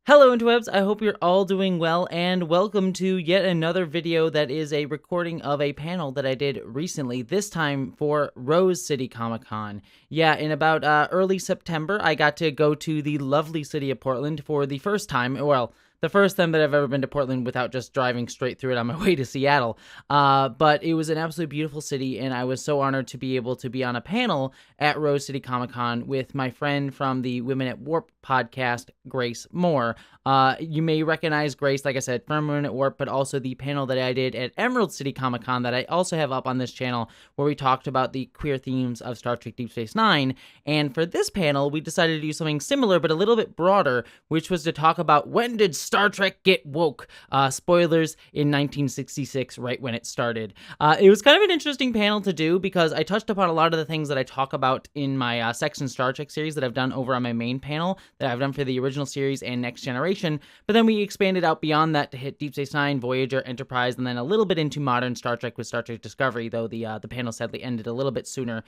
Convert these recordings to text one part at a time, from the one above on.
Hello interwebs, I hope you're all doing well, and welcome to yet another video that is a recording of a panel that I did recently, this time for Rose City Comic Con. Yeah, in about early September, I got to go to the lovely city of Portland for the first time, the first time that I've ever been to Portland without just driving straight through it on my way to Seattle. But it was an absolutely beautiful city, and I was so honored to be able to be on a panel at Rose City Comic Con with my friend from the Women at Warp podcast, Grace Moore. You may recognize Grace, like I said, from Women at Warp, but also the panel that I did at Emerald City Comic Con that I also have up on this channel, where we talked about the queer themes of Star Trek Deep Space Nine. And for this panel, we decided to do something similar, but a little bit broader, which was to talk about when did Star Trek get woke? Spoilers, in 1966, right when it started. It was kind of an interesting panel to do because I touched upon a lot of the things that I talk about in my Sex Star Trek series that I've done over on my main panel, that I've done for the original series and Next Generation, but then we expanded out beyond that to hit Deep Space Nine, Voyager, Enterprise, and then a little bit into modern Star Trek with Star Trek Discovery, though the panel sadly ended a little bit sooner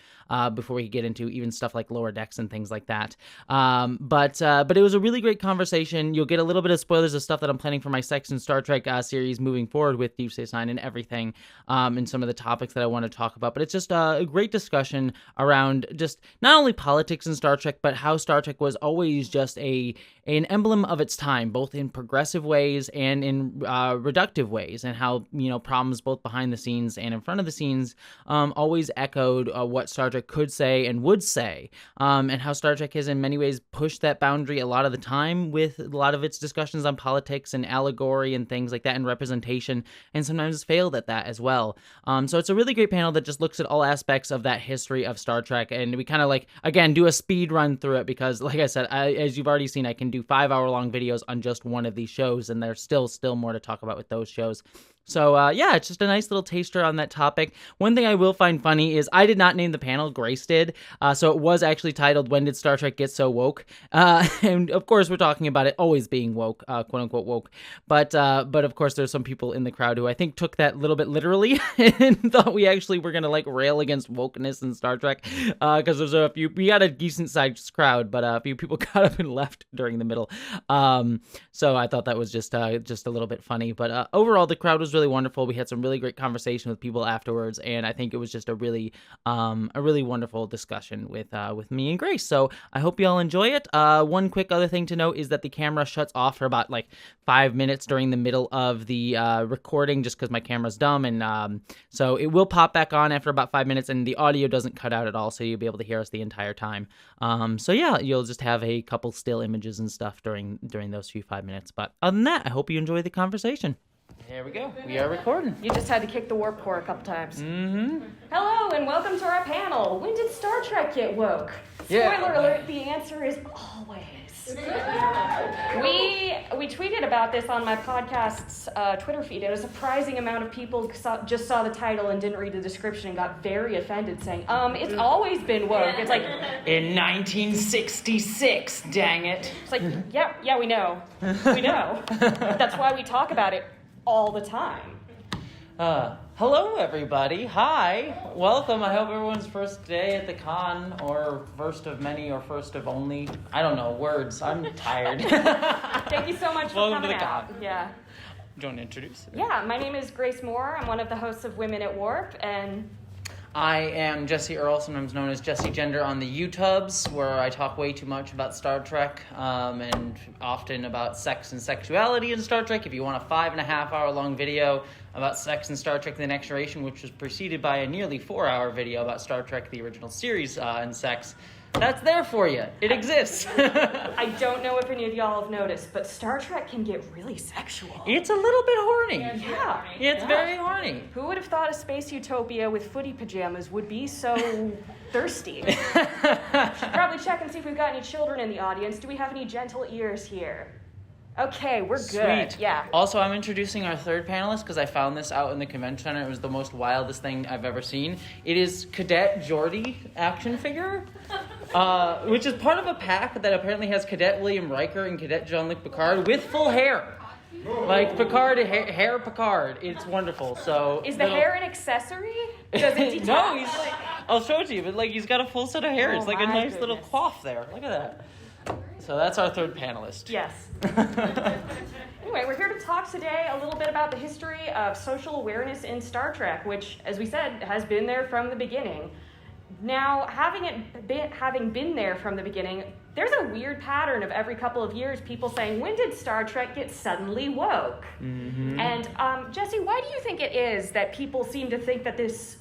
before we could get into even stuff like Lower Decks and things like that. But it was a really great conversation. You'll get a little bit of spoilers of stuff that I'm planning for my Sex and Star Trek series moving forward with Deep Space Nine and everything, and some of the topics that I want to talk about. But it's just a great discussion around just not only politics in Star Trek, but how Star Trek was always just an emblem of its time, both in progressive ways and in reductive ways, and how, problems both behind the scenes and in front of the scenes always echoed what Star Trek could say and would say, and how Star Trek has in many ways pushed that boundary a lot of the time with a lot of its discussions on politics and allegory and things like that and representation, and sometimes has failed at that as well. So it's a really great panel that just looks at all aspects of that history of Star Trek, and we kind of again, do a speed run through it because, like I said, as you've already seen, I can do 5-hour-long videos on just one of these shows, and there's still more to talk about with those shows. So, yeah, it's just a nice little taster on that topic. One thing I will find funny is I did not name the panel, Grace did, so it was actually titled, When Did Star Trek Get So Woke? And, of course, we're talking about it always being woke, quote-unquote woke, but of course, there's some people in the crowd who I think took that a little bit literally and thought we actually were going to, rail against wokeness in Star Trek, because there's we got a decent-sized crowd, but a few people got up and left during the middle, so I thought that was just a little bit funny, but overall, the crowd was really wonderful. We had some really great conversation with people afterwards, and I think it was just a really wonderful discussion with me and Grace. So I hope you all enjoy it. One quick other thing to note is that the camera shuts off for about 5 minutes during the middle of the recording, just because my camera's dumb, and so it will pop back on after about 5 minutes, and the audio doesn't cut out at all, so you'll be able to hear us the entire time. So yeah, you'll just have a couple still images and stuff during those few 5 minutes. But other than that, I hope you enjoy the conversation. Here we go. We are recording. You just had to kick the warp core a couple times. Mm-hmm. Hello, and welcome to our panel. When did Star Trek get woke? Yeah. Spoiler alert, the answer is always. We tweeted about this on my podcast's Twitter feed, and a surprising amount of people just saw the title and didn't read the description and got very offended, saying, it's always been woke. It's like, in 1966, dang it. It's like, yeah, we know. We know. That's why we talk about it all the time. Hello, everybody. Hi. Welcome. I hope everyone's first day at the con, or first of many, or first of only. I don't know. Words. I'm tired. Thank you so much for Welcome coming to the out. con. Yeah. Do you want to introduce? Yeah, my name is Grace Moore. I'm one of the hosts of Women at Warp, and I am Jessie Earl, sometimes known as Jessie Gender on the YouTubes, where I talk way too much about Star Trek, and often about sex and sexuality in Star Trek. If you want a 5.5-hour long video about sex and Star Trek The Next Generation, which was preceded by a nearly 4-hour video about Star Trek the original series and sex, that's there for you. It exists. I don't know if any of y'all have noticed, but Star Trek can get really sexual. It's a little bit horny. Yeah. It's very horny. Who would have thought a space utopia with footy pajamas would be so thirsty? Should probably check and see if we've got any children in the audience. Do we have any gentle ears here? Okay, we're good. Sweet. Yeah. Also, I'm introducing our third panelist because I found this out in the convention center. It was the most wildest thing I've ever seen. It is Cadet Geordi action figure, which is part of a pack that apparently has Cadet William Riker and Cadet Jean-Luc Picard with full hair. Like Picard, hair Picard. It's wonderful. So is the hair an accessory? Does it detach? No, I'll show it to you, but he's got a full set of hair. Oh, it's like a nice goodness. little coif there. Look at that. So that's our third panelist. Yes. Anyway, we're here to talk today a little bit about the history of social awareness in Star Trek, which, as we said, has been there from the beginning. Now, having been there from the beginning, there's a weird pattern of every couple of years people saying, when did Star Trek get suddenly woke? Mm-hmm. And Jessie, why do you think it is that people seem to think that this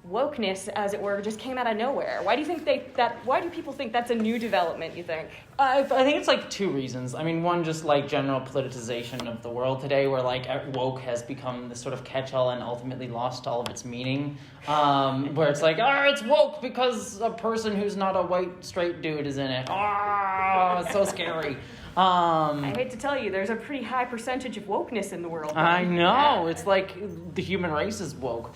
wokeness, as it were, just came out of nowhere? Why do you think why do people think that's a new development, you think? I think it's like two reasons. I mean, one, just like general politicization of the world today, where like woke has become this sort of catch-all and ultimately lost all of its meaning. Where it's like, it's woke because a person who's not a white straight dude is in it. It's so scary. I hate to tell you, there's a pretty high percentage of wokeness in the world. I know. It's like the human race is woke.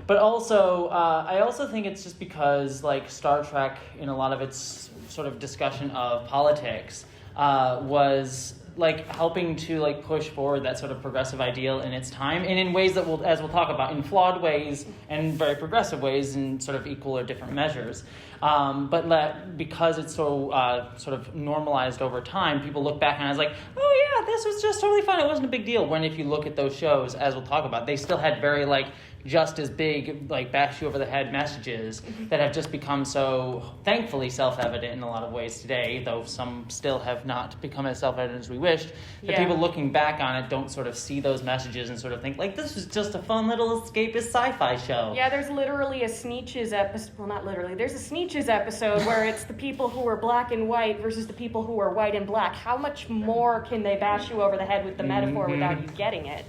But also, I also think it's just because, like, Star Trek, in a lot of its sort of discussion of politics, was, like, helping to, like, push forward that sort of progressive ideal in its time, and in ways that as we'll talk about, in flawed ways and very progressive ways in sort of equal or different measures. But because it's so sort of normalized over time, people look back and it's like, oh yeah, this was just totally fun. It wasn't a big deal. When if you look at those shows, as we'll talk about, they still had very like just as big, like bash you over the head messages that have just become so thankfully self-evident in a lot of ways today, though some still have not become as self-evident as we wished, that people looking back on it don't sort of see those messages and sort of think, like, this was just a fun little escapist sci-fi show. Yeah, there's literally a Sneetches episode, well, not literally, there's a Sneetches episode where it's the people who are black and white versus the people who are white and black. How much more can they bash you over the head with the metaphor without you getting it?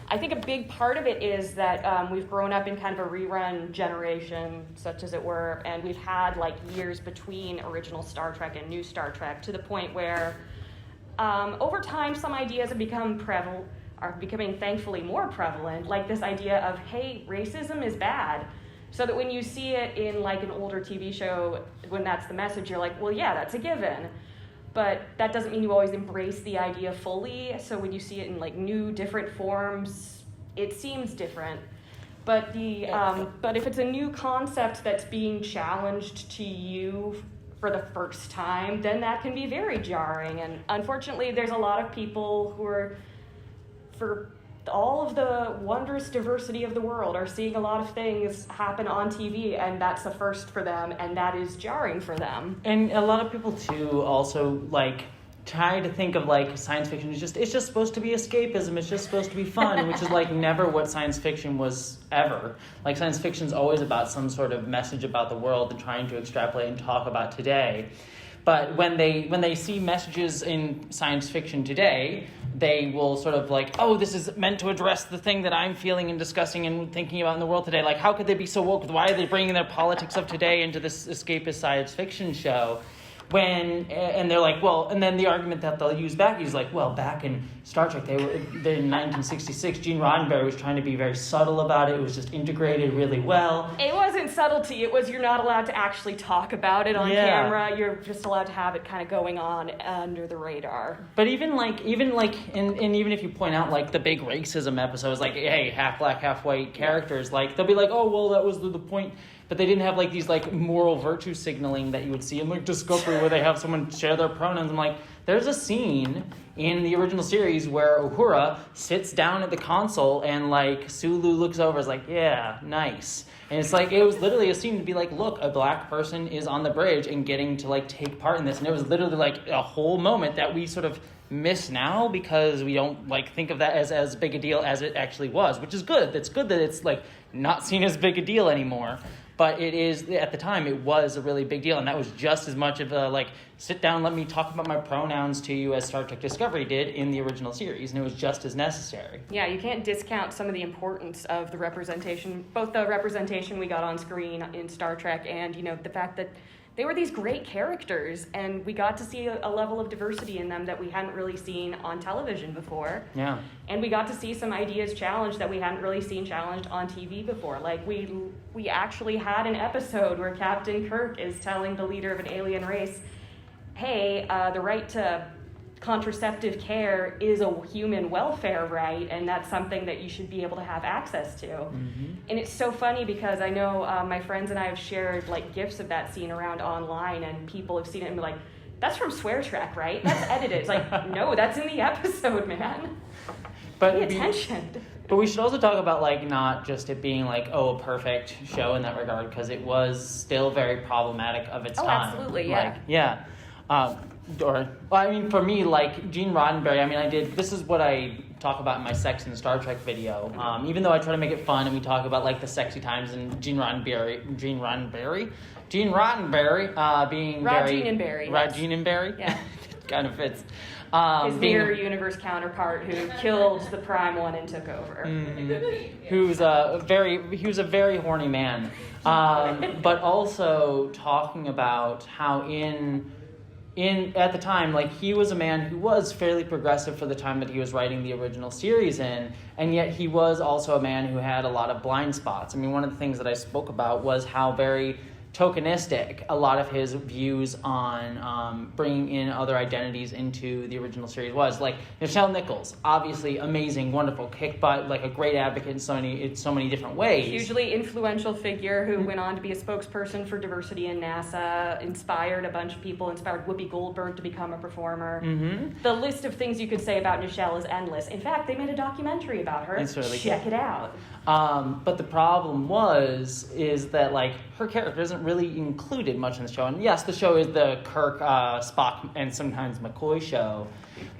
I think a big part of it is that we've grown up in kind of a rerun generation, such as it were, and we've had like years between original Star Trek and new Star Trek, to the point where over time some ideas have are becoming thankfully more prevalent, like this idea of, hey, racism is bad. So that when you see it in like an older TV show, when that's the message, you're like, well, yeah, that's a given. But that doesn't mean you always embrace the idea fully. So when you see it in like new, different forms, it seems different. But but if it's a new concept that's being challenged to you for the first time, then that can be very jarring. And unfortunately, there's a lot of people who are, for all of the wondrous diversity of the world, are seeing a lot of things happen on TV, and that's a first for them, and that is jarring for them. And a lot of people too also like try to think of like science fiction it's just supposed to be escapism, it's just supposed to be fun, which is like never what science fiction was ever. Like science fiction's always about some sort of message about the world and trying to extrapolate and talk about today. But when they see messages in science fiction today, they will sort of like, oh, this is meant to address the thing that I'm feeling and discussing and thinking about in the world today. Like, how could they be so woke? Why are they bringing their politics of today into this escapist science fiction show? And they're like, well, and then the argument that they'll use back is like, well, back in Star Trek, in 1966, Gene Roddenberry was trying to be very subtle about it. It was just integrated really well. It wasn't subtlety. It was you're not allowed to actually talk about it on camera. You're just allowed to have it kind of going on under the radar. But even if you point out like the big racism episodes, like, hey, half black, half white characters, like they'll be like, oh, well, that was the point. But they didn't have like these like moral virtue signaling that you would see in like Discovery where they have someone share their pronouns. I'm like, there's a scene in the original series where Uhura sits down at the console and like Sulu looks over and is like, yeah, nice. And it's like, it was literally a scene to be like, look, a black person is on the bridge and getting to like take part in this. And it was literally like a whole moment that we sort of miss now because we don't like think of that as big a deal as it actually was, which is good. It's good that it's like not seen as big a deal anymore. But it is, at the time, it was a really big deal. And that was just as much of a, like, sit down, let me talk about my pronouns to you as Star Trek Discovery did in the original series. And it was just as necessary. Yeah, you can't discount some of the importance of the representation, both the representation we got on screen in Star Trek and, you know, the fact that they were these great characters, and we got to see a level of diversity in them that we hadn't really seen on television before. Yeah. And we got to see some ideas challenged that we hadn't really seen challenged on TV before. Like, we actually had an episode where Captain Kirk is telling the leader of an alien race, hey, the right to contraceptive care is a human welfare right, and that's something that you should be able to have access to. Mm-hmm. And it's so funny because I know my friends and I have shared like gifs of that scene around online, and people have seen it and be like, that's from Swear Track, right? That's edited. It's like, no, that's in the episode, man. But Pay attention. But we should also talk about, like, not just it being, like, a perfect show in that regard, because it was still very problematic of its time. Absolutely, yeah. Like, yeah. For me, like, Gene Roddenberry, this is what I talk about in my Sex and Star Trek video. Even though I try to make it fun and we talk about, like, the sexy times and Gene Roddenberry being Roddenberry, and Barry? Yeah. Kind of fits. His mirror universe counterpart who killed the Prime One and took over. He was a very horny man. But also talking about how at the time, like, he was a man who was fairly progressive for the time that he was writing the original series in, and yet he was also a man who had a lot of blind spots. I mean, one of the things that I spoke about was how very tokenistic a lot of his views on bringing in other identities into the original series was. Like, Nichelle Nichols, obviously amazing, wonderful, kick butt, like a great advocate in so many different ways. Hugely influential figure who went on to be a spokesperson for diversity in NASA, inspired a bunch of people, inspired Whoopi Goldberg to become a performer. The list of things you could say about Nichelle is endless. In fact, they made a documentary about her. It's really Check good. it out. But the problem is that, like, her character isn't really included much in the show. And yes, the show is the Kirk, Spock, and sometimes McCoy show.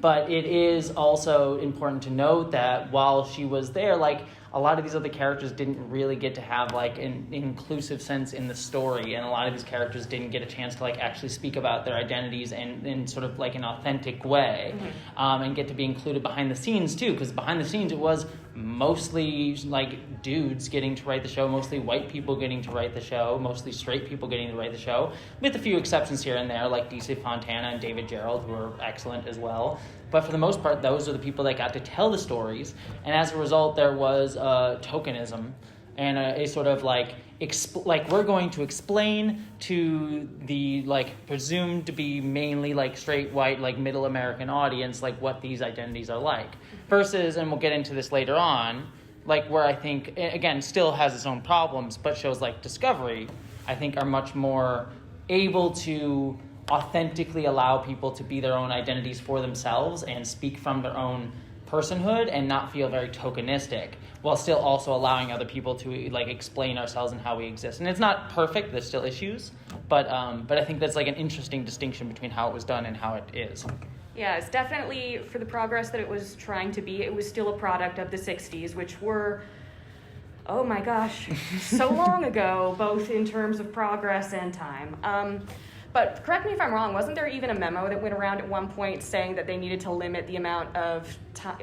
But it is also important to note that while she was there, like, a lot of these other characters didn't really get to have, like, an inclusive sense in the story, and a lot of these characters didn't get a chance to, like, actually speak about their identities and in sort of, like, an authentic way, and get to be included behind the scenes, too, because behind the scenes it was mostly, like, dudes getting to write the show, mostly white people getting to write the show, mostly straight people getting to write the show, with a few exceptions here and there, like DC Fontana and David Gerrold, who are excellent as well. But for the most part, those are the people that got to tell the stories, and as a result, there was tokenism and a sort of, like, we're going to explain to the, like, presumed to be mainly, like, straight, white, like, middle American audience, like, what these identities are like. Versus, and we'll get into this later on, like, where I think, again, still has its own problems, but shows like Discovery, I think, are much more able to authentically allow people to be their own identities for themselves and speak from their own personhood and not feel very tokenistic, while still also allowing other people to, like, explain ourselves and how we exist. And it's not perfect, there's still issues, but I think that's, like, an interesting distinction between how it was done and how it is. Yeah, it's definitely, for the progress that it was trying to be, it was still a product of the 60s, which were, oh my gosh, so long ago, both in terms of progress and time. But correct me if I'm wrong, wasn't there even a memo that went around at one point saying that they needed to limit the amount of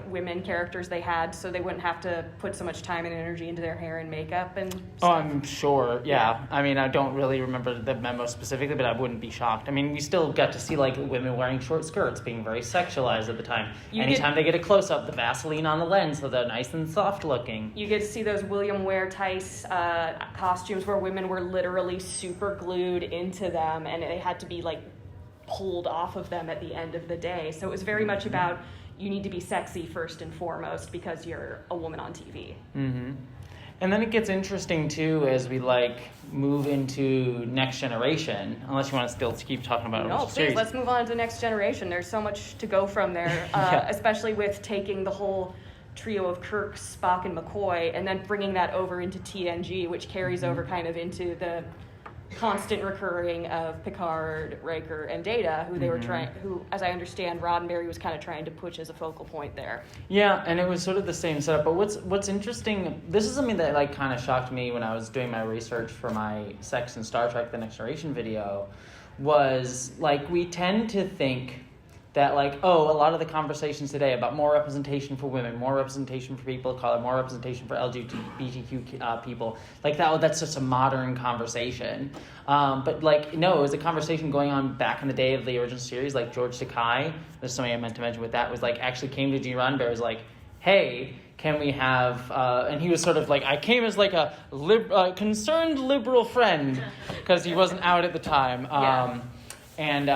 women characters they had so they wouldn't have to put so much time and energy into their hair and makeup and stuff? Oh, I'm sure, yeah. I mean, I don't really remember the memo specifically, but I wouldn't be shocked. I mean, we still got to see, like, women wearing short skirts being very sexualized at the time. Anytime they get a close-up, the Vaseline on the lens so they're nice and soft-looking. You get to see those William Ware Tice costumes where women were literally super glued into them, and they had to be, like, pulled off of them at the end of the day. So it was very much about, you need to be sexy first and foremost because you're a woman on TV. Mm-hmm. And then it gets interesting, too, as we, like, move into Next Generation, unless you want to still keep talking about it. No, please, let's move on to Next Generation. There's so much to go from there, especially with taking the whole trio of Kirk, Spock, and McCoy, and then bringing that over into TNG, which carries over kind of into the constant recurring of Picard, Riker, and Data, who they were who, as I understand, Roddenberry was kind of trying to push as a focal point there. Yeah, and it was sort of the same setup. But what's interesting, this is something that, like, kind of shocked me when I was doing my research for my Sex and Star Trek: The Next Generation video, was, like, we tend to think that, like, oh, a lot of the conversations today about more representation for women, more representation for people of color, more representation for LGBTQ people, like, that's just a modern conversation. But, like, no, it was a conversation going on back in the day of the original series. Like, George Takei, there's something I meant to mention with that, was, like, actually came to Gene Roddenberry, was like, hey, can we have, and he was sort of like, I came as, like, a concerned liberal friend, because he wasn't out at the time. And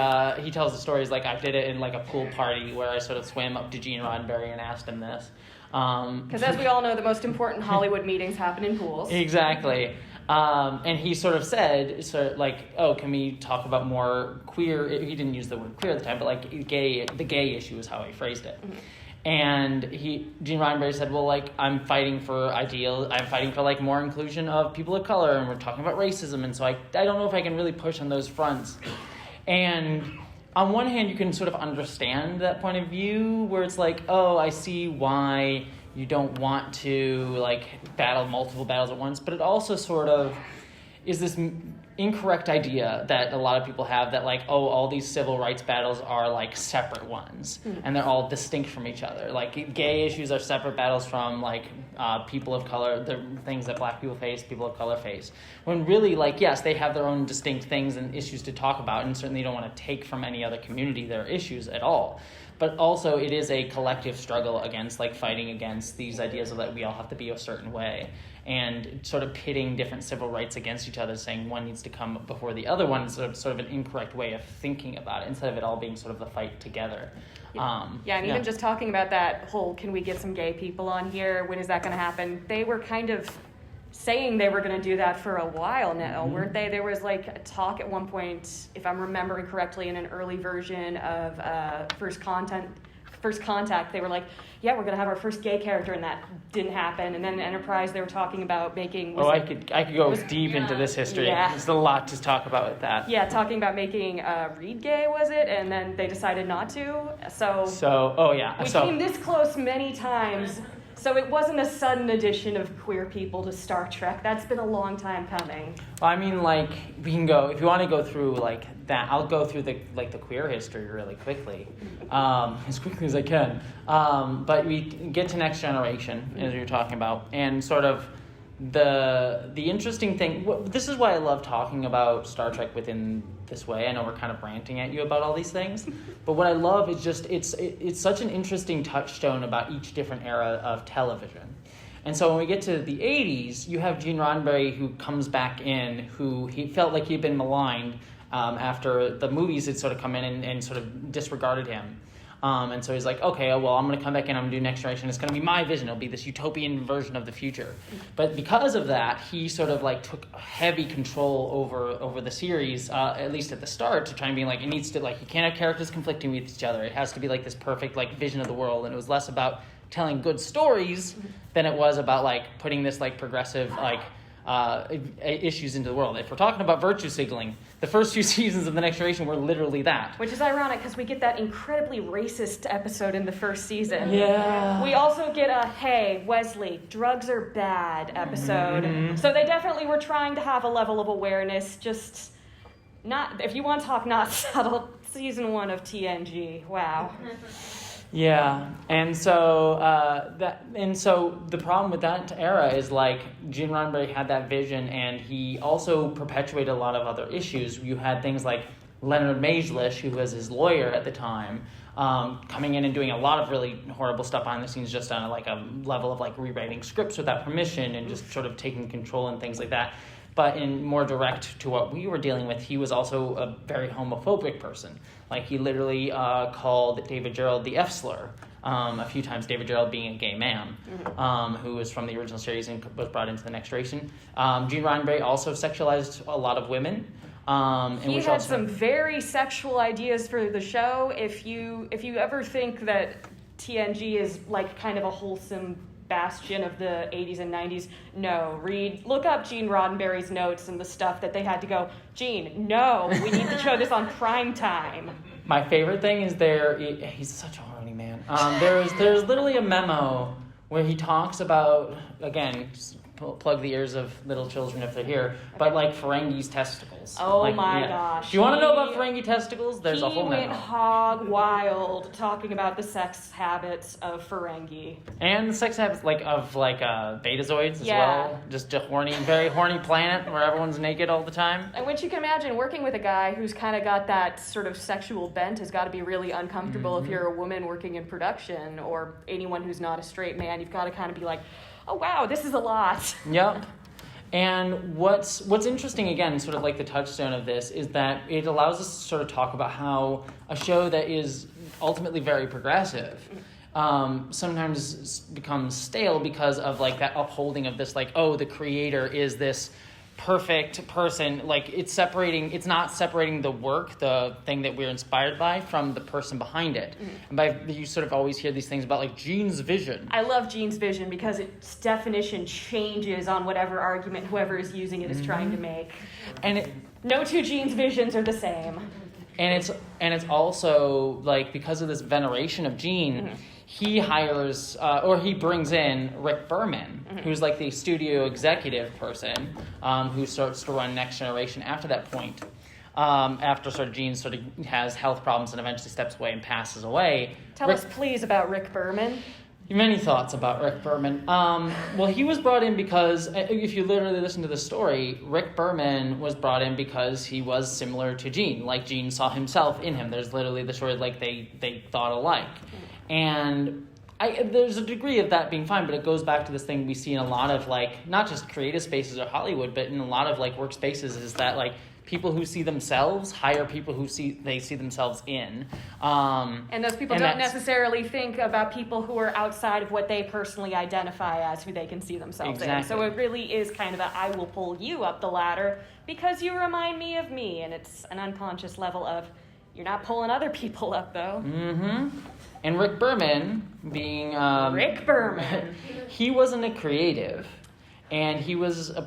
he tells the stories, like, I did it in, like, a pool party where I sort of swam up to Gene Roddenberry and asked him this. Because as we all know, the most important Hollywood meetings happen in pools. Exactly. And he sort of said, oh, can we talk about more queer? He didn't use the word queer at the time, but like the gay issue is how he phrased it. Mm-hmm. And Gene Roddenberry said, well, like, I'm fighting for like more inclusion of people of color, and we're talking about racism, and so I don't know if I can really push on those fronts. And on one hand, you can sort of understand that point of view, where it's like, oh, I see why you don't want to, like, battle multiple battles at once, but it also sort of is this incorrect idea that a lot of people have that, like, oh, all these civil rights battles are like separate ones, and they're all distinct from each other. Like, gay issues are separate battles from like people of color, the things that black people face, people of color face. When really, like, yes, they have their own distinct things and issues to talk about, and certainly don't want to take from any other community their issues at all. But also, it is a collective struggle against, like, fighting against these ideas of that we all have to be a certain way, and sort of pitting different civil rights against each other, saying one needs to come before the other one is sort of an incorrect way of thinking about it, instead of it all being sort of the fight together. Even just talking about that whole, can we get some gay people on here? When is that going to happen? They were kind of saying they were going to do that for a while now, weren't they? There was like a talk at one point, if I'm remembering correctly, in an early version of First Contact, they were like, yeah, we're going to have our first gay character, and that didn't happen. And then Enterprise, they were talking about making... I could go deep into this history. Yeah. There's a lot to talk about with that. Yeah, talking about making Reed gay, was it? And then they decided not to. We came this close many times. So it wasn't a sudden addition of queer people to Star Trek. That's been a long time coming. Well, I mean, like, we can go, if you want to go through, like, that, I'll go through the queer history really quickly, as quickly as I can. But we get to Next Generation, as you're talking about, and sort of the interesting thing, this is why I love talking about Star Trek within this way. I know we're kind of ranting at you about all these things, but what I love is just it's such an interesting touchstone about each different era of television. And so when we get to the 80s, you have Gene Roddenberry, who comes back in, who he felt like he'd been maligned after the movies had sort of come in and sort of disregarded him. And so he's like, okay, well, I'm going to come back in, I'm going to do Next Generation. It's going to be my vision. It'll be this utopian version of the future. But because of that, he sort of like took heavy control over the series, at least at the start, to try and be like, it needs to, like, you can't have characters conflicting with each other. It has to be like this perfect, like, vision of the world. And it was less about telling good stories than it was about, like, putting this, like, progressive, like, issues into the world. If we're talking about virtue signaling, the first few seasons of The Next Generation were literally that. Which is ironic, because we get that incredibly racist episode in the first season. Yeah. We also get a, hey, Wesley, drugs are bad episode. Mm-hmm. So they definitely were trying to have a level of awareness, just not, if you want to talk not subtle, season 1 of TNG. Wow. Yeah, and so the problem with that era is, like, Gene Roddenberry had that vision, and he also perpetuated a lot of other issues. You had things like Leonard Majlish, who was his lawyer at the time, coming in and doing a lot of really horrible stuff behind the scenes, just on a level of, like, rewriting scripts without permission and just sort of taking control and things like that. But in more direct to what we were dealing with, he was also a very homophobic person. Like, he literally called David Gerrold the F-slur a few times, David Gerrold being a gay man, who was from the original series and was brought into The Next Generation. Gene Roddenberry also sexualized a lot of women. He had some very sexual ideas for the show. If you ever think that TNG is, like, kind of a wholesome bastion of the 80s and 90s, no. Look up Gene Roddenberry's notes and the stuff that they had to go, Gene, no, we need to show this on prime time. My favorite thing is he's such a horny man. There's literally a memo where he talks about, again, plug the ears of little children if they're here, but, like, Ferengi's testicles. Oh, like, my gosh. Do you want to know about Ferengi testicles? There's a whole memo. He went hog wild talking about the sex habits of Ferengi. And the sex habits, of betazoids as well. Just a very horny planet where everyone's naked all the time. And which you can imagine, working with a guy who's kind of got that sort of sexual bent has got to be really uncomfortable if you're a woman working in production, or anyone who's not a straight man. You've got to kind of be like, oh, wow, this is a lot. Yep. And what's interesting, again, sort of like the touchstone of this, is that it allows us to sort of talk about how a show that is ultimately very progressive sometimes becomes stale because of, like, that upholding of this, like, oh, the creator is this perfect person. Like, it's not separating the work, the thing that we're inspired by, from the person behind it. And you sort of always hear these things about, like, Gene's vision. I love Gene's vision because its definition changes on whatever argument whoever is using it is trying to make. And no two Gene's visions are the same. And it's also, like, because of this veneration of Gene, he hires, or he brings in Rick Berman, who's like the studio executive person, who starts to run Next Generation after that point. After sort of Gene sort of has health problems and eventually steps away and passes away. Tell us, please, about Rick Berman. Many thoughts about Rick Berman. Well, he was brought in because, if you literally listen to the story, Rick Berman was brought in because he was similar to Gene. Like, Gene saw himself in him. There's literally the story, like, they thought alike. And there's a degree of that being fine, but it goes back to this thing we see in a lot of, like, not just creative spaces or Hollywood, but in a lot of, like, workspaces, is that, like, people who see themselves hire people who see themselves in. And those people don't necessarily think about people who are outside of what they personally identify as who they can see themselves in. So it really is kind of I will pull you up the ladder because you remind me of me. And it's an unconscious level of, you're not pulling other people up, though. And Rick Berman, being... Rick Berman. He wasn't a creative, and he was a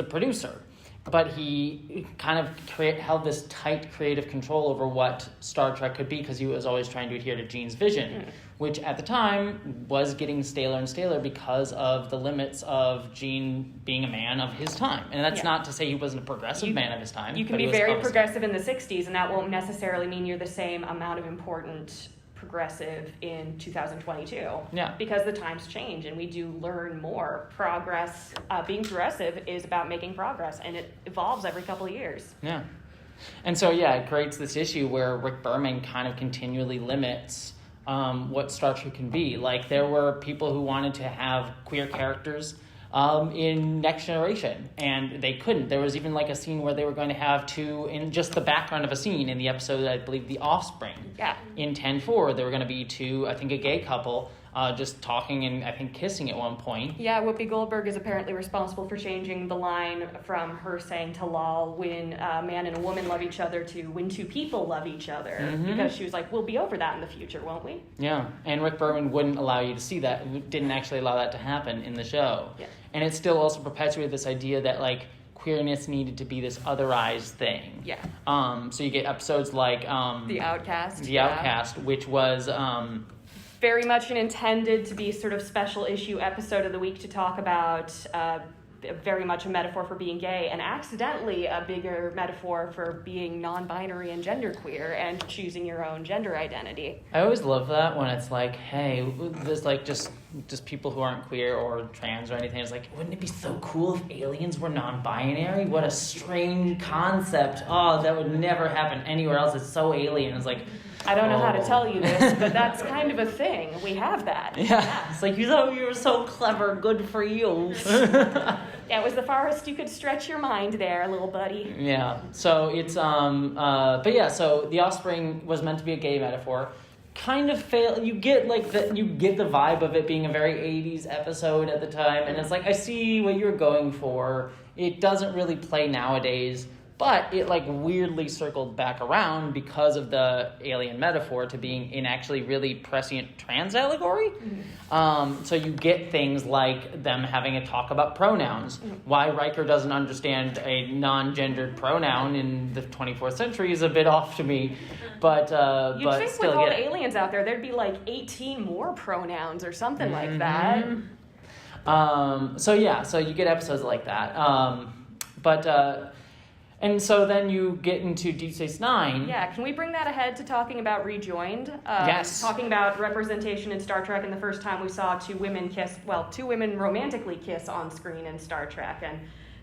producer. But he kind of held this tight creative control over what Star Trek could be because he was always trying to adhere to Gene's vision, which at the time was getting staler and staler because of the limits of Gene being a man of his time. And that's not to say he wasn't a progressive man of his time. You can be very progressive in the 60s, and that won't necessarily mean you're the same amount of important progressive in 2022. Yeah. Because the times change and we do learn more. Progress, being progressive is about making progress, and it evolves every couple of years. Yeah. And so, it creates this issue where Rick Berman kind of continually limits what Star Trek can be. Like, there were people who wanted to have queer characters in Next Generation, and they couldn't. There was even like a scene where they were going to have two, in just the background of a scene in the episode, I believe, The Offspring. Yeah. In 10-4, there were going to be two, I think a gay couple, just talking and I think kissing at one point. Yeah, Whoopi Goldberg is apparently responsible for changing the line from her saying to Lal, when a man and a woman love each other, to when two people love each other. Because she was like, we'll be over that in the future, won't we? Yeah, and Rick Berman wouldn't allow you to see that, didn't actually allow that to happen in the show. Yeah. And it still also perpetuated this idea that, like, queerness needed to be this otherized thing. Yeah. So you get episodes like... The Outcast. The Outcast, which was... very much an intended to be sort of special issue episode of the week to talk about very much a metaphor for being gay, and accidentally a bigger metaphor for being non-binary and genderqueer and choosing your own gender identity. I always love that when it's like, hey, there's like just people who aren't queer or trans or anything. It's like, wouldn't it be so cool if aliens were non-binary? What a strange concept. Oh, that would never happen anywhere else. It's so alien. It's like... I don't know how to tell you this, but that's kind of a thing. We have that. Yeah. It's like, you were so clever. Good for you. Yeah, it was the farthest you could stretch your mind there, little buddy. Yeah. So it's, so The Offspring was meant to be a gay metaphor. Kind of fail. You get the vibe of it being a very 80s episode at the time, and it's like, I see what you're going for. It doesn't really play nowadays. But it, like, weirdly circled back around because of the alien metaphor to being in actually really prescient trans allegory. So you get things like them having a talk about pronouns. Why Riker doesn't understand a non-gendered pronoun in the 24th century is a bit off to me. But You'd think still, with all the aliens out there, there'd be, like, 18 more pronouns or something like that. So you get episodes like that. And so then you get into Deep Space Nine. Yeah, can we bring that ahead to talking about Rejoined? Yes. Talking about representation in Star Trek, and the first time we saw two women romantically kiss on screen in Star Trek, and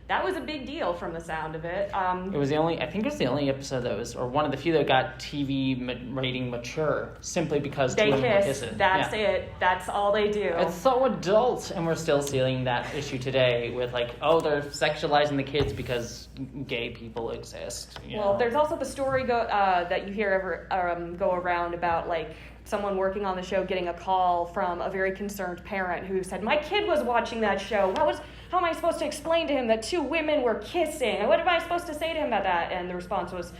that was a big deal from the sound of it. It was the only episode that was, or one of the few that got TV rating mature, simply because they two women were kiss. kissing. That's it. That's all they do. It's so adult, and we're still seeing that issue today with like, oh, they're sexualizing the kids because gay people exist. Well, there's also the story that you hear go around about like someone working on the show getting a call from a very concerned parent who said, my kid was watching that show. How am I supposed to explain to him that two women were kissing? What am I supposed to say to him about that? And the response was,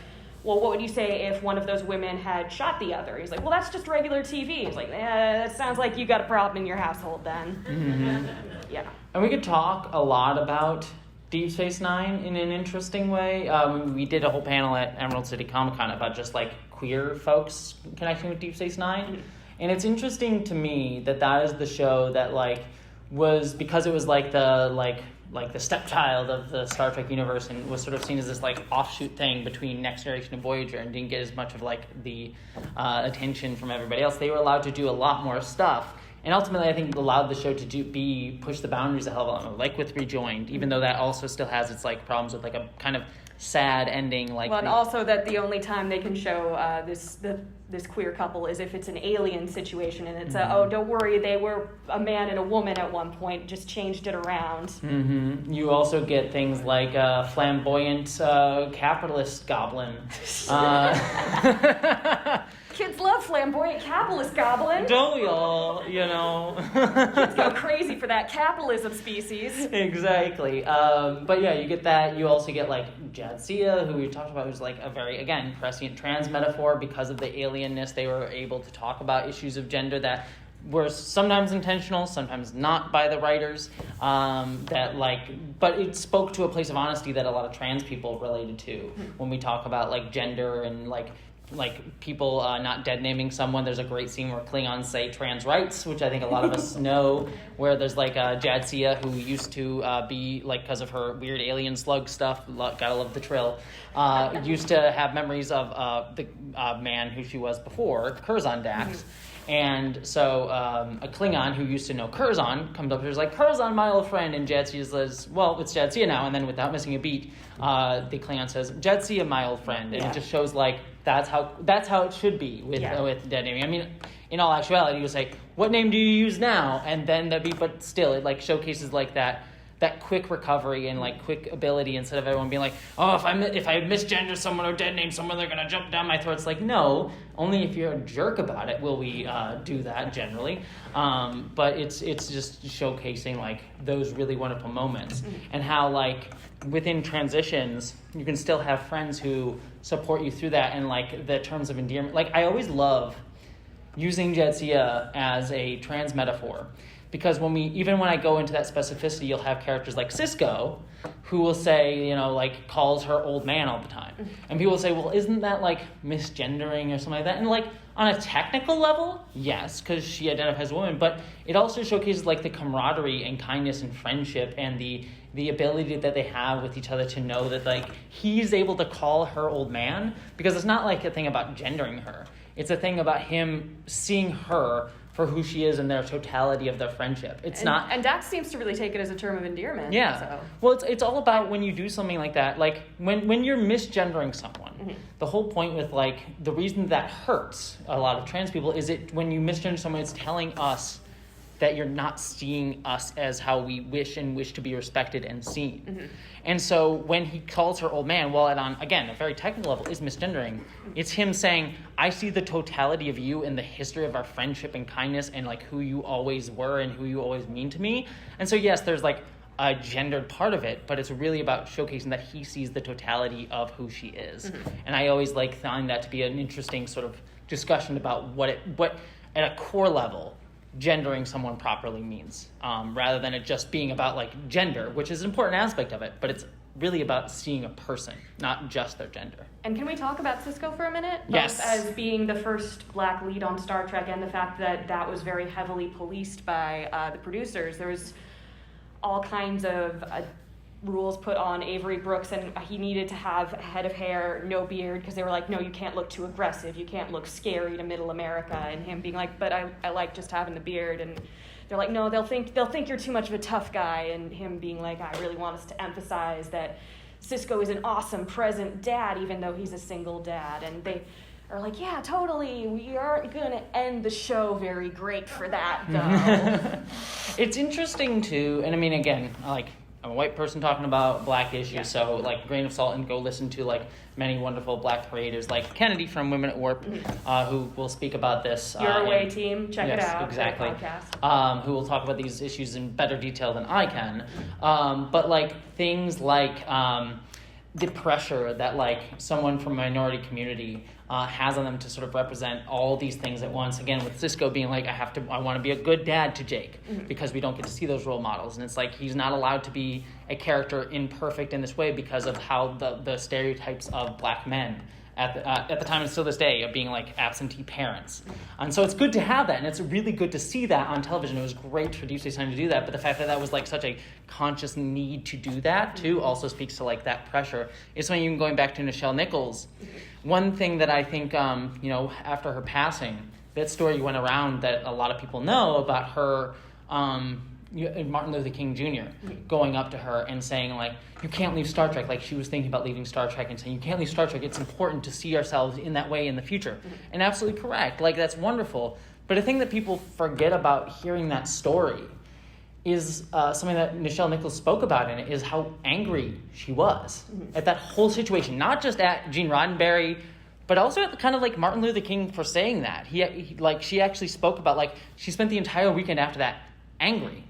well, what would you say if one of those women had shot the other? He's like, well, that's just regular TV. He's like, that sounds like you got a problem in your household then. Mm-hmm. Yeah. And we could talk a lot about Deep Space Nine in an interesting way. We did a whole panel at Emerald City Comic-Con about just like queer folks connecting with Deep Space Nine. Mm-hmm. And it's interesting to me that is the show that like was, because it was like the stepchild of the Star Trek universe and was sort of seen as this like offshoot thing between Next Generation and Voyager and didn't get as much of like the attention from everybody else. They were allowed to do a lot more stuff. And ultimately, I think allowed the show to push the boundaries a hell of a lot, like with Rejoined, even though that also still has its like problems with like a kind of sad ending. Like, well, and also that the only time they can show this queer couple is if it's an alien situation, and it's oh, don't worry, they were a man and a woman at one point, just changed it around. Mm-hmm. You also get things like flamboyant capitalist goblin. Kids love flamboyant capitalist goblin. Don't we all, you know? Kids go crazy for that capitalism species. Exactly. But yeah, you get that. You also get like Jadzia, who we talked about, who's like a very, again, prescient trans metaphor. Because of the alienness, they were able to talk about issues of gender that were sometimes intentional, sometimes not by the writers. But it spoke to a place of honesty that a lot of trans people related to when we talk about like gender and like people not dead naming someone. There's a great scene where Klingons say trans rights, which I think a lot of us know, where there's like Jadzia, who used to be, like, because of her weird alien slug stuff, gotta love the trill, used to have memories of the man who she was before, Curzon Dax. And so a Klingon who used to know Curzon comes up and is like, Curzon, my old friend. And Jadzia says, well, it's Jadzia now. And then without missing a beat, the Klingon says, Jadzia, my old friend. And it just shows like that's how it should be with dead naming. I mean, in all actuality, you say, what name do you use now? And then but still, it like showcases like that quick recovery and like quick ability, instead of everyone being like, oh, if I misgender someone or dead name someone, they're gonna jump down my throat. It's like, no, only if you're a jerk about it will we do that generally. But it's just showcasing like those really wonderful moments and how like within transitions you can still have friends who support you through that, and like the terms of endearment. Like I always love using Jadzia as a trans metaphor. Because when I go into that specificity, you'll have characters like Cisco, who will say, like, calls her old man all the time. And people will say, well, isn't that, like, misgendering or something like that? And, like, on a technical level, yes, because she identifies as a woman. But it also showcases, like, the camaraderie and kindness and friendship and the ability that they have with each other to know that, like, he's able to call her old man. Because it's not, like, a thing about gendering her. It's a thing about him seeing her for who she is and their totality of their friendship. And Dax seems to really take it as a term of endearment. Yeah. So. Well, it's all about when you do something like that. Like when you're misgendering someone, the whole point with like the reason that hurts a lot of trans people is when you misgender someone, it's telling us that you're not seeing us as how we wish to be respected and seen. And so when he calls her old man, while it on, again, a very technical level is misgendering, it's him saying, I see the totality of you and the history of our friendship and kindness and like who you always were and who you always mean to me. And so yes, there's like a gendered part of it, but it's really about showcasing that he sees the totality of who she is. And I always like find that to be an interesting sort of discussion about what at a core level gendering someone properly means, rather than it just being about like gender, which is an important aspect of it, but it's really about seeing a person, not just their gender. And can we talk about Cisco for a minute? Yes. Both as being the first black lead on Star Trek and the fact that was very heavily policed by the producers. There was all kinds of rules put on Avery Brooks, and he needed to have a head of hair, no beard, because they were like, no, you can't look too aggressive, you can't look scary to middle America, and him being like, but I like just having the beard, and they're like, no, they'll think you're too much of a tough guy, and him being like, I really want us to emphasize that Cisco is an awesome present dad, even though he's a single dad, and they are like, yeah, totally, we aren't going to end the show very great for that, though. It's interesting, too, and I mean, again, like, I'm a white person talking about black issues, Yeah. so like grain of salt, and go listen to like many wonderful black creators like Kennedy from Women at Warp, who will speak about this. Your Away team, check it out. Exactly. Great podcast. Who will talk about these issues in better detail than I can. But like things like the pressure that like someone from a minority community has on them to sort of represent all these things at once. Again, with Cisco being like, I want to be a good dad to Jake, because we don't get to see those role models. And it's like he's not allowed to be a character imperfect in this way because of how the stereotypes of black men at the time and still this day of being like absentee parents. And so it's good to have that, and it's really good to see that on television. It was great for Deep Space Nine to do that, but the fact that that was like such a conscious need to do that too also speaks to like that pressure. It's when even going back to Nichelle Nichols, one thing that I think, after her passing, that story went around that a lot of people know about her, Martin Luther King Jr. going up to her and saying, like, you can't leave Star Trek. Like, she was thinking about leaving Star Trek and saying, you can't leave Star Trek. It's important to see ourselves in that way in the future. And absolutely correct. Like, that's wonderful. But a thing that people forget about hearing that story is something that Nichelle Nichols spoke about in it, is how angry she was at that whole situation. Not just at Gene Roddenberry, but also at kind of like Martin Luther King for saying that. She actually spoke about, like, she spent the entire weekend after that angry.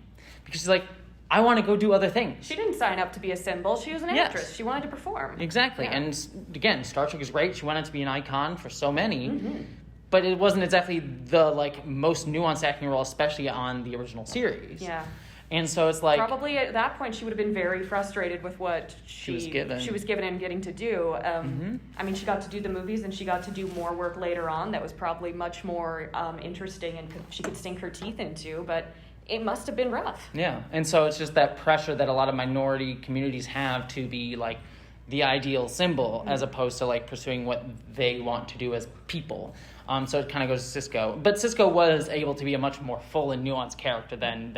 Because she's like, I want to go do other things. She didn't sign up to be a symbol. She was an actress. She wanted to perform. Exactly. Yeah. And again, Star Trek is great. She wanted to be an icon for so many. But it wasn't exactly the like most nuanced acting role, especially on the original series. Yeah. And so it's like, probably at that point she would have been very frustrated with what she was given and getting to do. I mean, she got to do the movies and she got to do more work later on that was probably much more interesting and she could sink her teeth into, but it must have been rough. Yeah. And so it's just that pressure that a lot of minority communities have to be like the ideal symbol as opposed to like pursuing what they want to do as people. So it kind of goes to Cisco. But Cisco was able to be a much more full and nuanced character than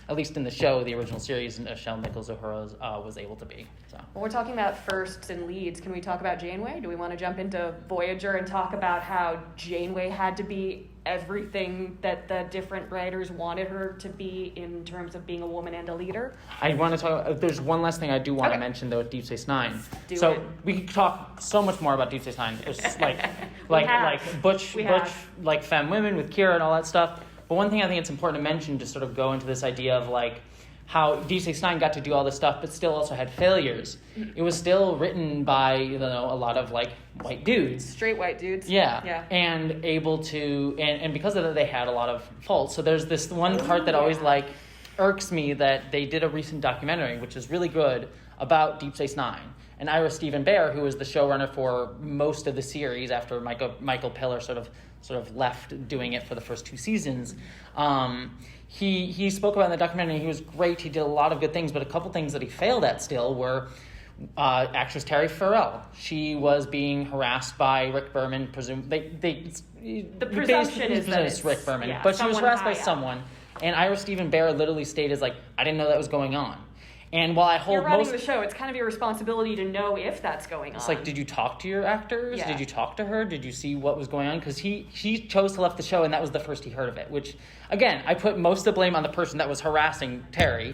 at least in the show, the original series, Nichelle Nichols Uhura was able to be. So. Well, we're talking about firsts and leads. Can we talk about Janeway? Do we want to jump into Voyager and talk about how Janeway had to be everything that the different writers wanted her to be in terms of being a woman and a leader? I want to talk. There's one last thing I do want to mention though with Deep Space Nine. We could talk so much more about Deep Space Nine. There's like butch like femme women with Kira and all that stuff. But one thing I think it's important to mention to sort of go into this idea of like how Deep Space Nine got to do all this stuff, but still also had failures. It was still written by a lot of like white dudes, straight white dudes. Yeah. And able to and because of that they had a lot of faults. So there's this one part that always like irks me that they did a recent documentary, which is really good, about Deep Space Nine. And Ira Steven Behr, who was the showrunner for most of the series after Michael Piller sort of left doing it for the first two seasons, he spoke about in the documentary. He was great. He did a lot of good things, but a couple things that he failed at still were actress Terry Farrell. She was being harassed by Rick Berman. The presumption is that it's Rick Berman, but she was harassed by someone. And Ira Steven Behr literally stated, like, I didn't know that was going on. And while I hold You're running the show, it's kind of your responsibility to know if that's going on. It's like, did you talk to your actors? Yeah. Did you talk to her? Did you see what was going on? Because he chose to left the show, and that was the first he heard of it. Which, again, I put most of the blame on the person that was harassing Terry,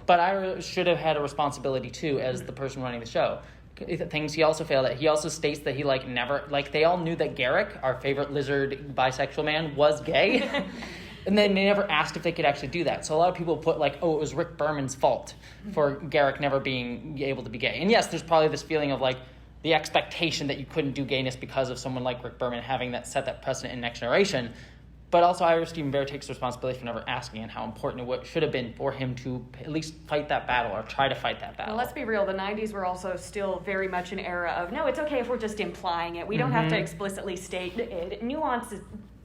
but I should have had a responsibility too as the person running the show. Things he also failed at. He also states that he never they all knew that Garrick, our favorite lizard bisexual man, was gay. And then they never asked if they could actually do that. So a lot of people put it was Rick Berman's fault for Garrick never being able to be gay. And yes, there's probably this feeling of like the expectation that you couldn't do gayness because of someone like Rick Berman having set that precedent in Next Generation. But also Ira Steven Behr takes responsibility for never asking, and how important it should have been for him to at least fight that battle or try to fight that battle. Well, let's be real. The 90s were also still very much an era of, no, it's okay if we're just implying it. We don't have to explicitly state it. Nuances,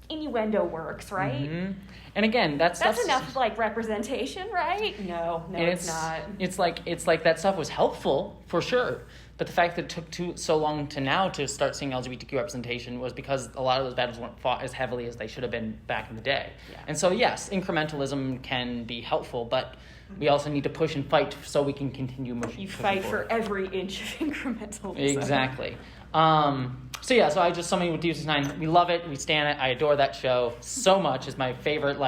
innuendo works, right? And again, that's enough representation, right? No, it's not. It's like that stuff was helpful for sure, but the fact that it took so long to now to start seeing LGBTQ representation was because a lot of those battles weren't fought as heavily as they should have been back in the day. Yeah. And so yes, incrementalism can be helpful, but we also need to push and fight so we can continue pushing. You fight for every inch of incrementalism. Exactly. So I just summing with Deep Space Nine. We love it. We stand it. I adore that show so much. It's my favorite.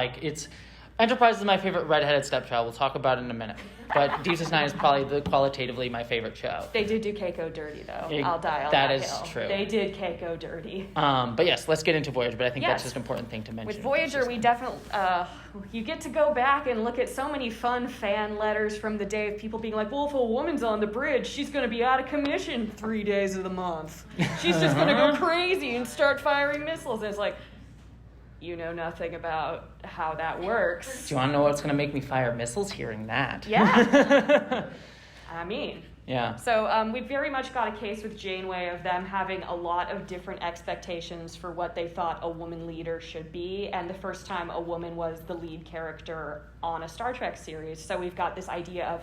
Enterprise is my favorite redheaded stepchild. We'll talk about it in a minute. But Deep Space Nine is probably qualitatively my favorite show. They did do Keiko dirty, though. I'll die on that that is hill. true. They did Keiko dirty. But yes, let's get into Voyager. But I think that's just an important thing to mention. With Voyager, we definitely you get to go back and look at so many fun fan letters from the day of people being like, well, if a woman's on the bridge, she's going to be out of commission 3 days of the month. She's just going to go crazy and start firing missiles. And it's like, you know nothing about how that works. Do you want to know what's going to make me fire missiles? Hearing that. Yeah. I mean. Yeah. So we very much got a case with Janeway of them having a lot of different expectations for what they thought a woman leader should be, and the first time a woman was the lead character on a Star Trek series. So we've got this idea of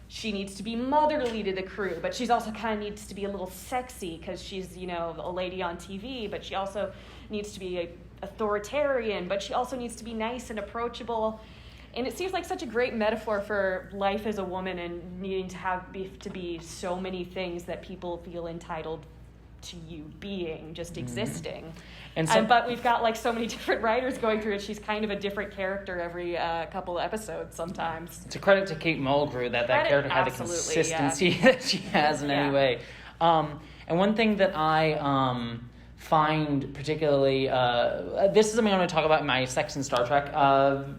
she needs to be motherly to the crew, but she's also kind of needs to be a little sexy because she's, you know, a lady on TV, but she also needs to be authoritarian, but she also needs to be nice and approachable. And it seems like such a great metaphor for life as a woman and needing to be so many things that people feel entitled to you being, just existing. And but we've got like so many different writers going through it. She's kind of a different character every couple of episodes sometimes. It's a credit to Kate Mulgrew that character had the consistency that she has in any way. And one thing that I find particularly, this is something I'm going to talk about in my Sex and Star Trek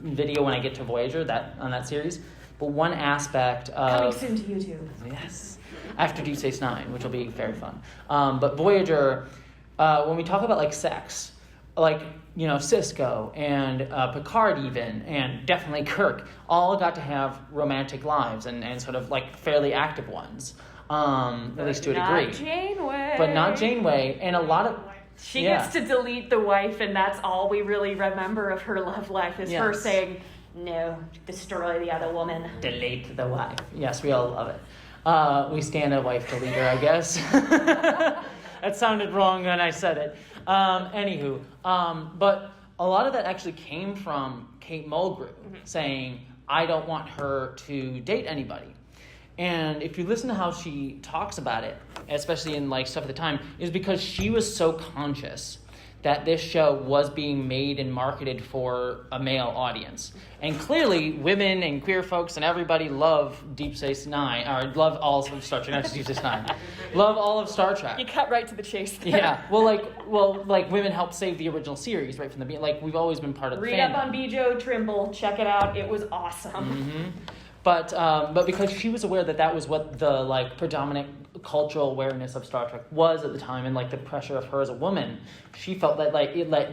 video when I get to Voyager, on that series. But one aspect of... Coming soon to YouTube. Yes. After Deep Space Nine, which will be very fun. But Voyager, when we talk about like sex, like, you know, Cisco and Picard even, and definitely Kirk, all got to have romantic lives and sort of like fairly active ones. At least to a degree. Not Janeway. But not Janeway. And a lot of... She gets to delete the wife, and that's all we really remember of her love life is her saying, no, destroy the other woman. Delete the wife. Yes, we all love it. We stand a wife deleter, I guess. That sounded wrong when I said it. Anywho, but a lot of that actually came from Kate Mulgrew saying, I don't want her to date anybody. And if you listen to how she talks about it, especially in like stuff at the time, is because she was so conscious that this show was being made and marketed for a male audience. And clearly, women and queer folks and everybody love Deep Space Nine, or love all of Star Trek, not just Deep Space Nine. Love all of Star Trek. You cut right to the chase there. Yeah, well, women helped save the original series right from the beginning. Like, we've always been part of the fandom. Read up on Bijo Trimble, check it out, it was awesome. Mm-hmm. But because she was aware that was what the like predominant cultural awareness of Star Trek was at the time, and like the pressure of her as a woman, she felt that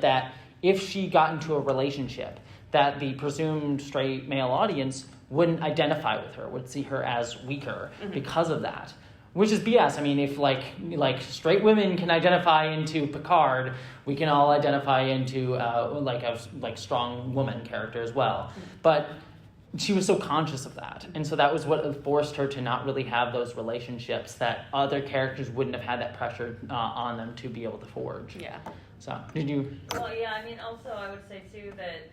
that if she got into a relationship, that the presumed straight male audience wouldn't identify with her, would see her as weaker because of that. Which is BS. I mean, if like straight women can identify into Picard, we can all identify into a strong woman character as well. But she was so conscious of that, and so that was what forced her to not really have those relationships that other characters wouldn't have had that pressure on them to be able to forge. Yeah. So, did you... Well, yeah, I mean, also I would say, too, that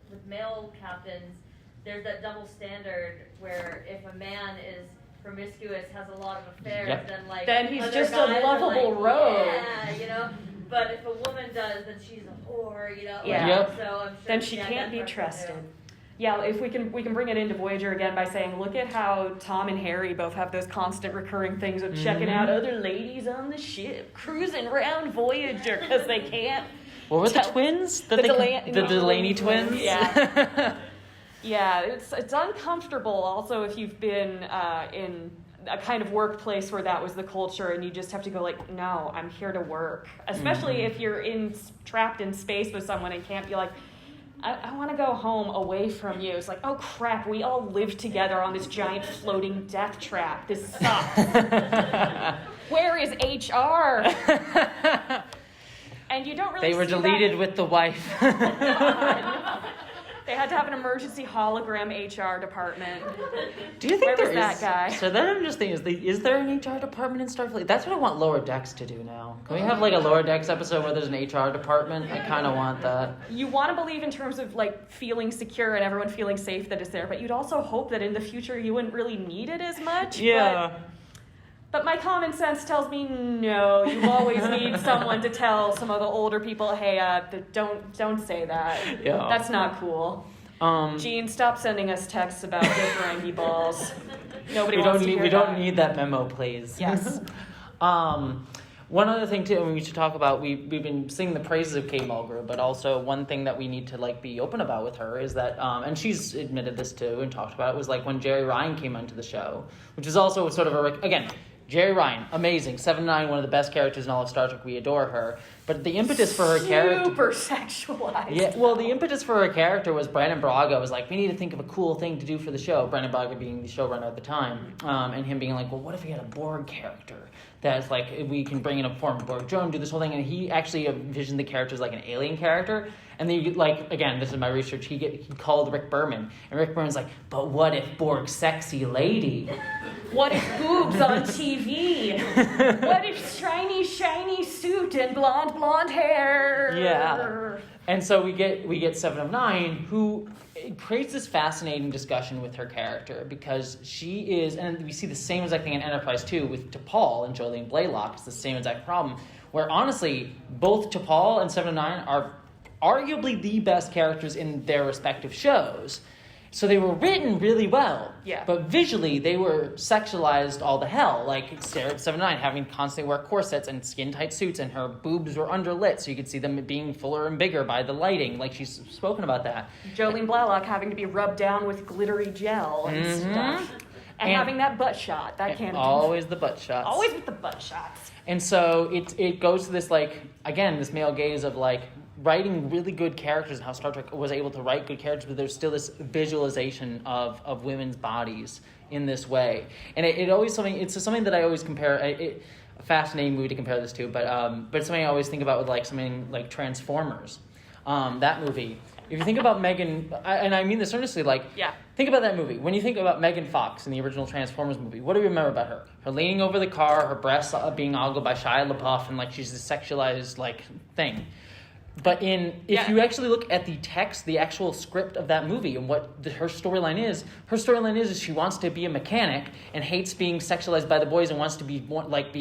with male captains, there's that double standard where if a man is promiscuous, has a lot of affairs, then he's just a lovable rogue. Yeah, you know? But if a woman does, then she's a whore, you know? Yeah. Yep. So I'm sure Then she can't be trusted. Yeah, if we can bring it into Voyager again by saying, look at how Tom and Harry both have those constant recurring things of checking out other ladies on the ship, cruising around Voyager because they can't. What were the twins? The Delaney twins? Yeah. Yeah, it's uncomfortable also if you've been in a kind of workplace where that was the culture and you just have to go like, no, I'm here to work. Especially if you're trapped in space with someone and can't be like, I want to go home away from you. It's like, oh crap, we all live together on this giant floating death trap. This sucks. Where is HR? And you don't really They were deleted with the wife. They had to have an emergency hologram HR department. Do you think Where was that guy? So then I'm just thinking, is there an HR department in Starfleet? That's what I want Lower Decks to do now. Can we have like a Lower Decks episode where there's an HR department? I kind of want that. You want to believe in terms of like feeling secure and everyone feeling safe that it's there, but you'd also hope that in the future you wouldn't really need it as much. Yeah. But my common sense tells me no. You always need someone to tell some of the older people, hey, don't say that. Yeah. That's not cool. Gene, stop sending us texts about Ferengi balls. Nobody we wants don't to need hear we that. don't need that memo, please. Yes. One other thing too, and we should talk about, we've been singing the praises of Kate Mulgrew, but also one thing that we need to like be open about with her is that, and she's admitted this too and talked about it, was like when Jerry Ryan came onto the show, which is also sort of again, Jerry Ryan, amazing, 7'9", one of the best characters in all of Star Trek. We adore her, but the impetus for her character, super sexualized. yeah, well, the impetus for her character was Brandon Braga was like, we need to think of a cool thing to do for the show. Brandon Braga being the showrunner at the time, and him being like, well, what if we had a Borg character that's like, we can bring in a form of Borg drone, do this whole thing, and he actually envisioned the character as like an alien character. And then you get, like, again, this is my research, he called Rick Berman, and Rick Berman's like, but what if Borg sexy lady? What if boobs on TV? What if shiny suit and blonde hair? Yeah. And so we get 7 of 9, who creates this fascinating discussion with her character, because she is, and we see the same exact thing in Enterprise 2 with T'Pol and Jolene Blaylock. It's the same exact problem, where honestly, both T'Pol and 7 of 9 are arguably the best characters in their respective shows. So they were written really well, yeah. But visually they were sexualized all the hell. Like Sarah 7-9 having constantly wear corsets and skin-tight suits, and her boobs were underlit, so you could see them being fuller and bigger by the lighting. Like she's spoken about that. Jolene Blaylock having to be rubbed down with glittery gel and stuff. And having that butt shot. That can't always the butt shots. Always with the butt shots. And so it goes to this, like, again, this male gaze of like writing really good characters, and how Star Trek was able to write good characters, but there's still this visualization of women's bodies in this way. And it's something that I always compare, a fascinating movie to compare this to, but it's something I always think about with like something like Transformers, that movie. If you think about Megan, and I mean this earnestly, like, yeah. Think about that movie. When you think about Megan Fox in the original Transformers movie, what do we remember about her? Her leaning over the car, her breasts being ogled by Shia LaBeouf, and like she's this sexualized like thing. But if you actually look at the text, the actual script of that movie, and what her storyline is she wants to be a mechanic and hates being sexualized by the boys, and wants to be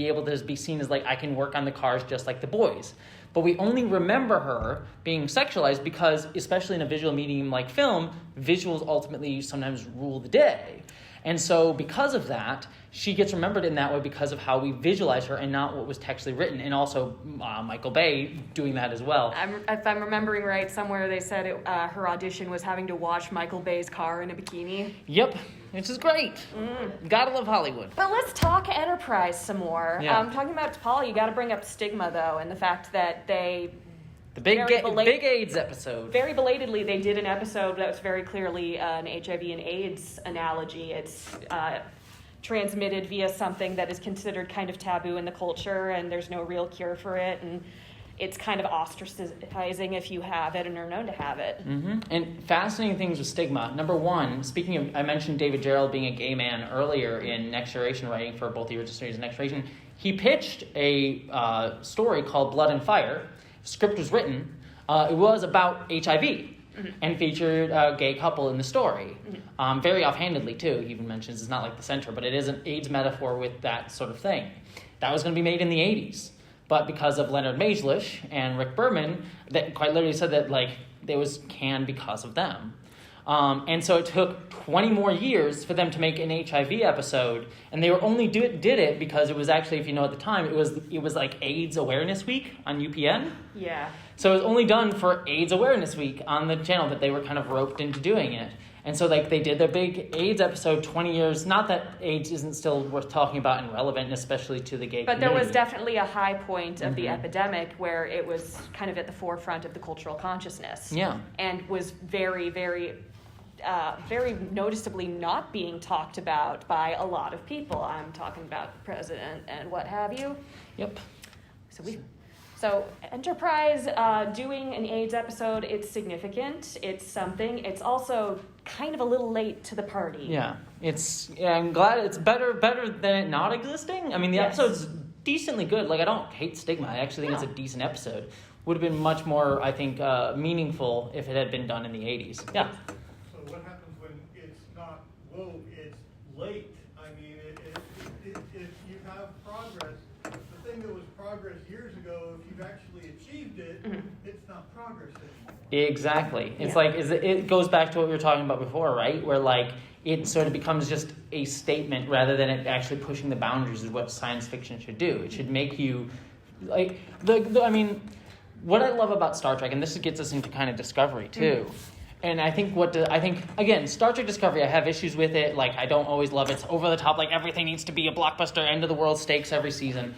able to be seen as like, I can work on the cars just like the boys. But we only remember her being sexualized because, especially in a visual medium like film, visuals ultimately sometimes rule the day. And so because of that, she gets remembered in that way because of how we visualize her and not what was textually written. And also Michael Bay doing that as well. If I'm remembering right, somewhere they said her audition was having to wash Michael Bay's car in a bikini. Yep, which is great. Gotta love Hollywood. But let's talk Enterprise some more. Yeah. Talking about T'Pol, you gotta bring up stigma, though, and the fact that they... The big AIDS episode. Very belatedly, they did an episode that was very clearly an HIV and AIDS analogy. It's transmitted via something that is considered kind of taboo in the culture, and there's no real cure for it, and it's kind of ostracizing if you have it and are known to have it. Mm-hmm. And fascinating things with stigma. Number one, speaking of, I mentioned David Gerrold being a gay man earlier in Next Generation, writing for both the original series and Next Generation. He pitched a story called Blood and Fire. Script was written. It was about HIV. And featured a gay couple in the story. Very offhandedly, too. He even mentions it's not like the center, but it is an AIDS metaphor with that sort of thing. That was going to be made in the 80s. But because of Leonard Majlish and Rick Berman, that quite literally said that like they was canned because of them. And so it took 20 more years for them to make an HIV episode, and they were only did it because it was actually, if you know at the time, it was like AIDS Awareness Week on UPN. Yeah. So it was only done for AIDS Awareness Week on the channel that they were kind of roped into doing it. And so like they did their big AIDS episode 20 years, not that AIDS isn't still worth talking about and relevant, and especially to the gay community. But there was definitely a high point of the epidemic where it was kind of at the forefront of the cultural consciousness. Yeah. And was very, very, very noticeably not being talked about by a lot of people. I'm talking about the president and what have you. Yep. So Enterprise doing an AIDS episode, it's significant. It's something. It's also kind of a little late to the party. Yeah. I'm glad it's better than it not existing. I mean, the episode's decently good. Like, I don't hate Stigma. I actually think it's a decent episode. Would have been much more, I think, meaningful if it had been done in the 80s. Yeah. So what happens when it's not woke, it's late? I mean, if you have progress, the thing that was progress years ago, if you've actually achieved it, it's not progress anymore. Exactly. It's Yeah. like it goes back to what we were talking about before, right? Where like it sort of becomes just a statement rather than it actually pushing the boundaries of what science fiction should do. It should make you like I mean, what I love about Star Trek, and this gets us into kind of Discovery too. And I think again, Star Trek Discovery, I have issues with it. Like I don't always love it. It's over the top. Like everything needs to be a blockbuster, end of the world stakes every season.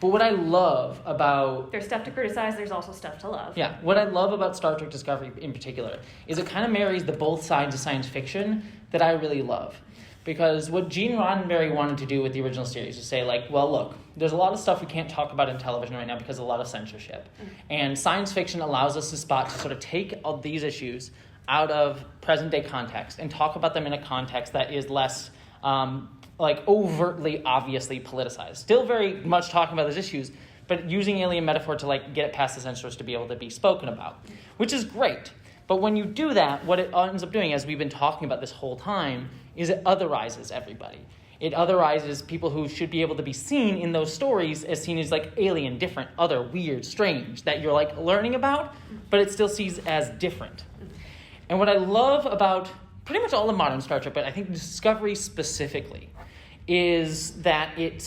But what I love about... There's stuff to criticize, there's also stuff to love. Yeah, what I love about Star Trek Discovery in particular is it kind of marries the both sides of science fiction that I really love. Because what Gene Roddenberry wanted to do with the original series is say, like, well, look, there's a lot of stuff we can't talk about in television right now because of a lot of censorship. And science fiction allows us the spot to sort of take all these issues out of present-day context and talk about them in a context that is less... like overtly, obviously politicized. Still very much talking about those issues, but using alien metaphor to like get it past the censors to be able to be spoken about, which is great. But when you do that, what it ends up doing, as we've been talking about this whole time, is it otherizes everybody. It otherizes people who should be able to be seen in those stories as seen as like alien, different, other, weird, strange, that you're like learning about, but it still sees as different. And what I love about pretty much all the modern Star Trek, but I think Discovery specifically, is that it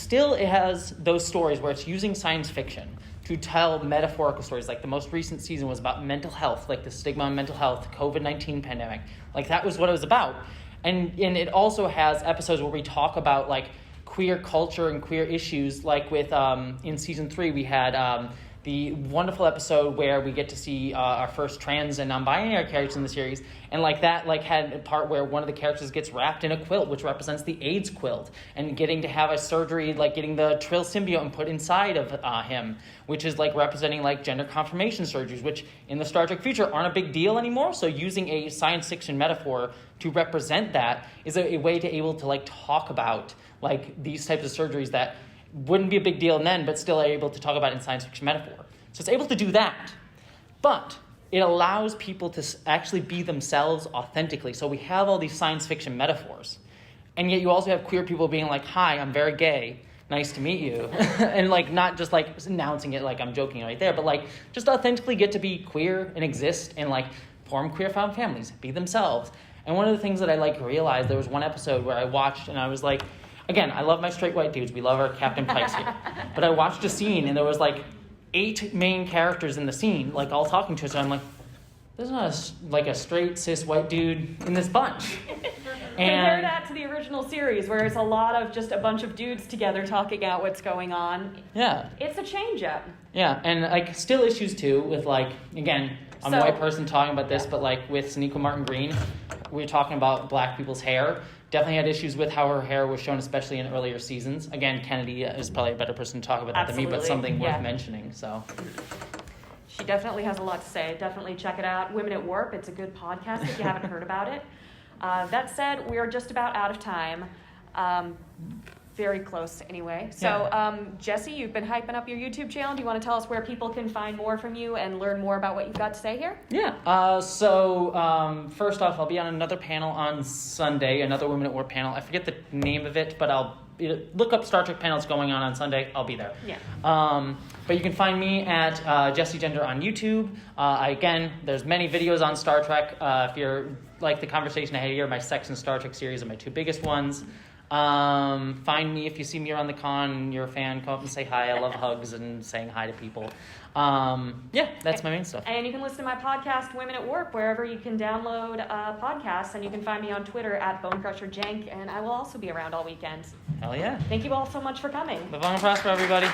has those stories where it's using science fiction to tell metaphorical stories. Like the most recent season was about mental health, like the stigma on mental health, COVID-19 pandemic. Like that was what it was about. And it also has episodes where we talk about like queer culture and queer issues. Like with in season 3 we had the wonderful episode where we get to see our first trans and non-binary characters in the series, and like that like had a part where one of the characters gets wrapped in a quilt, which represents the AIDS quilt, and getting to have a surgery, like getting the Trill symbiote and put inside of him, which is like representing like gender confirmation surgeries, which in the Star Trek future aren't a big deal anymore. So using a science fiction metaphor to represent that is a way to able to like talk about like these types of surgeries that wouldn't be a big deal then, but still are able to talk about in science fiction metaphor. So it's able to do that, but it allows people to actually be themselves authentically. So we have all these science fiction metaphors, and yet you also have queer people being like, hi, I'm very gay, nice to meet you. And like not just like announcing it like I'm joking right there, but like just authentically get to be queer and exist and like form queer found families, be themselves. And one of the things that I like realized, there was one episode where I watched and I was like, again, I love my straight white dudes. We love our Captain Pikes here. But I watched a scene, and there was like 8 main characters in the scene, like all talking to each other. I'm like, there's not a straight cis white dude in this bunch. Compare that to the original series, where it's a lot of just a bunch of dudes together talking out what's going on. Yeah. It's a change up. Yeah, and like still issues too with like, again, I'm a white person talking about this, but like with Sonequa Martin Green, we were talking about black people's hair. Definitely had issues with how her hair was shown, especially in earlier seasons. Again, Kennedy is probably a better person to talk about that than me, but something worth mentioning. So she definitely has a lot to say. Definitely check it out. Women at Warp. It's a good podcast if you haven't heard about it. That said, we are just about out of time. Very close anyway. So, Jessie, you've been hyping up your YouTube channel. Do you want to tell us where people can find more from you and learn more about what you've got to say here? Yeah. So first off, I'll be on another panel on Sunday, another Women at War panel. I forget the name of it, but I'll look up Star Trek panels going on Sunday. I'll be there. Yeah. But you can find me at Jessie Gender on YouTube. Again, there's many videos on Star Trek. If you're like the conversation I had here, my Sex and Star Trek series are my 2 biggest ones. Find me if you see me around the con and you're a fan, come up and say hi. I love hugs and saying hi to people. That's my main stuff. And you can listen to my podcast, Women at Warp, wherever you can download podcasts, and you can find me on Twitter at BoneCrusherJank, and I will also be around all weekend. Hell yeah. Thank you all so much for coming. Live long and prosper, everybody.